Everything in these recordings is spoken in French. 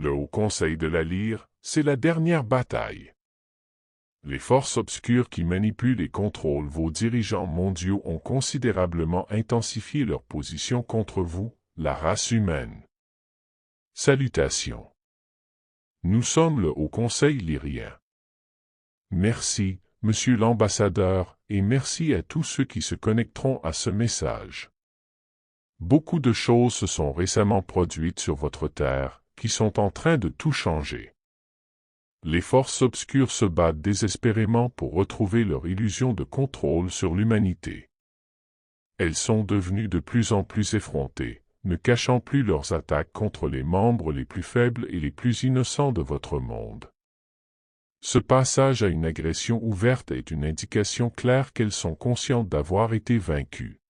Le Haut Conseil de la Lyre, c'est la dernière bataille. Les forces obscures qui manipulent et contrôlent vos dirigeants mondiaux ont considérablement intensifié leur position contre vous, la race humaine. Salutations. Nous sommes le Haut Conseil lyrien. Merci, Monsieur l'ambassadeur, et merci à tous ceux qui se connecteront à ce message. Beaucoup de choses se sont récemment produites sur votre terre, qui sont en train de tout changer. Les forces obscures se battent désespérément pour retrouver leur illusion de contrôle sur l'humanité. Elles sont devenues de plus en plus effrontées, ne cachant plus leurs attaques contre les membres les plus faibles et les plus innocents de votre monde. Ce passage à une agression ouverte est une indication claire qu'elles sont conscientes d'avoir été vaincues.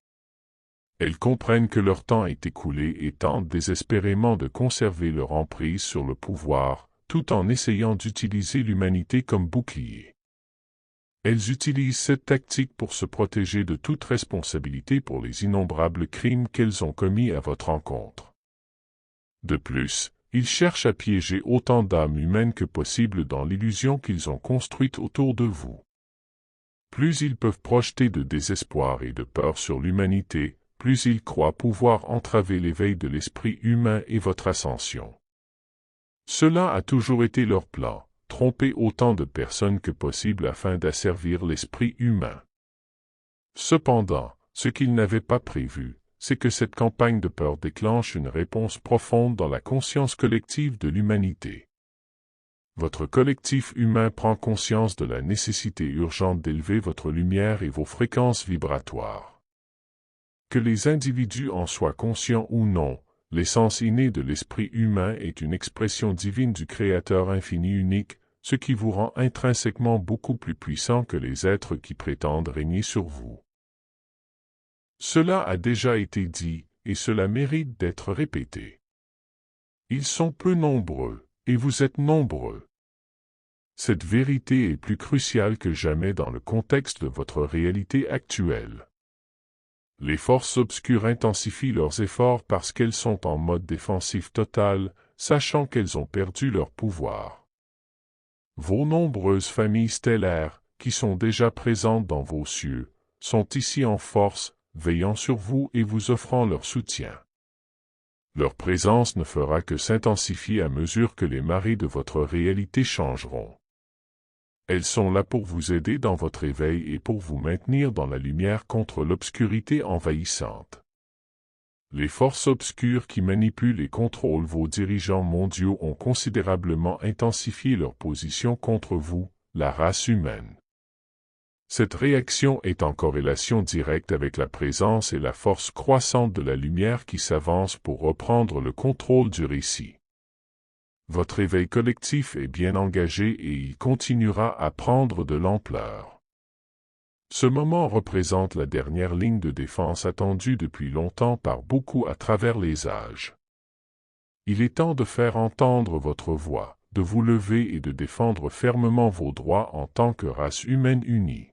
Elles comprennent que leur temps est écoulé et tentent désespérément de conserver leur emprise sur le pouvoir, tout en essayant d'utiliser l'humanité comme bouclier. Elles utilisent cette tactique pour se protéger de toute responsabilité pour les innombrables crimes qu'elles ont commis à votre encontre. De plus, ils cherchent à piéger autant d'âmes humaines que possible dans l'illusion qu'ils ont construite autour de vous. Plus ils peuvent projeter de désespoir et de peur sur l'humanité, plus ils croient pouvoir entraver l'éveil de l'esprit humain et votre ascension. Cela a toujours été leur plan, tromper autant de personnes que possible afin d'asservir l'esprit humain. Cependant, ce qu'ils n'avaient pas prévu, c'est que cette campagne de peur déclenche une réponse profonde dans la conscience collective de l'humanité. Votre collectif humain prend conscience de la nécessité urgente d'élever votre lumière et vos fréquences vibratoires. Que les individus en soient conscients ou non, l'essence innée de l'esprit humain est une expression divine du Créateur infini unique, ce qui vous rend intrinsèquement beaucoup plus puissant que les êtres qui prétendent régner sur vous. Cela a déjà été dit, et cela mérite d'être répété. Ils sont peu nombreux, et vous êtes nombreux. Cette vérité est plus cruciale que jamais dans le contexte de votre réalité actuelle. Les forces obscures intensifient leurs efforts parce qu'elles sont en mode défensif total, sachant qu'elles ont perdu leur pouvoir. Vos nombreuses familles stellaires, qui sont déjà présentes dans vos cieux, sont ici en force, veillant sur vous et vous offrant leur soutien. Leur présence ne fera que s'intensifier à mesure que les marées de votre réalité changeront. Elles sont là pour vous aider dans votre éveil et pour vous maintenir dans la lumière contre l'obscurité envahissante. Les forces obscures qui manipulent et contrôlent vos dirigeants mondiaux ont considérablement intensifié leur position contre vous, la race humaine. Cette réaction est en corrélation directe avec la présence et la force croissante de la lumière qui s'avance pour reprendre le contrôle du récit. Votre éveil collectif est bien engagé et il continuera à prendre de l'ampleur. Ce moment représente la dernière ligne de défense attendue depuis longtemps par beaucoup à travers les âges. Il est temps de faire entendre votre voix, de vous lever et de défendre fermement vos droits en tant que race humaine unie.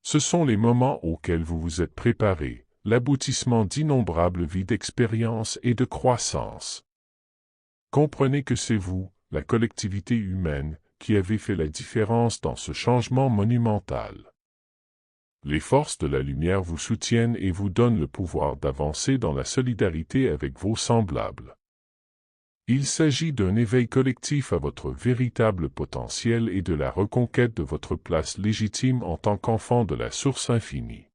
Ce sont les moments auxquels vous vous êtes préparés, l'aboutissement d'innombrables vies d'expérience et de croissance. Comprenez que c'est vous, la collectivité humaine, qui avez fait la différence dans ce changement monumental. Les forces de la lumière vous soutiennent et vous donnent le pouvoir d'avancer dans la solidarité avec vos semblables. Il s'agit d'un éveil collectif à votre véritable potentiel et de la reconquête de votre place légitime en tant qu'enfant de la source infinie.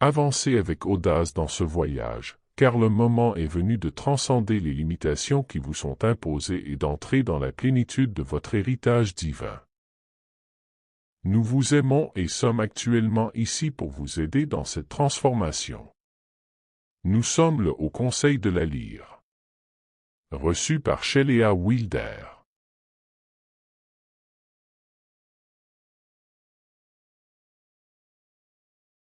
Avancez avec audace dans ce voyage, car le moment est venu de transcender les limitations qui vous sont imposées et d'entrer dans la plénitude de votre héritage divin. Nous vous aimons et sommes actuellement ici pour vous aider dans cette transformation. Nous sommes le Haut Conseil de la Lyre. Reçu par Shellea Wilder.